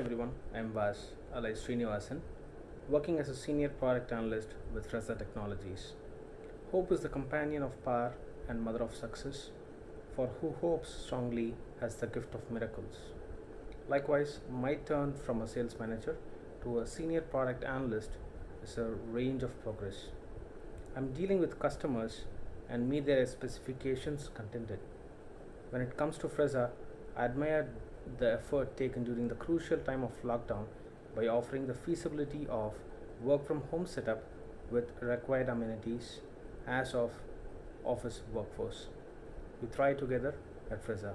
everyone, I'm Vaas, alias Srinivasan, working as a senior product analyst with Fresa Technologies. Hope is the companion of power and mother of success, for who hopes strongly has the gift of miracles. Likewise, my turn from a sales manager to a senior product analyst is a range of progress. I'm dealing with customers and meet their specifications contented. When it comes to Fresa, I admire the effort taken during the crucial time of lockdown by offering the feasibility of work from home setup with required amenities as of office workforce. We thrive together at Fresa.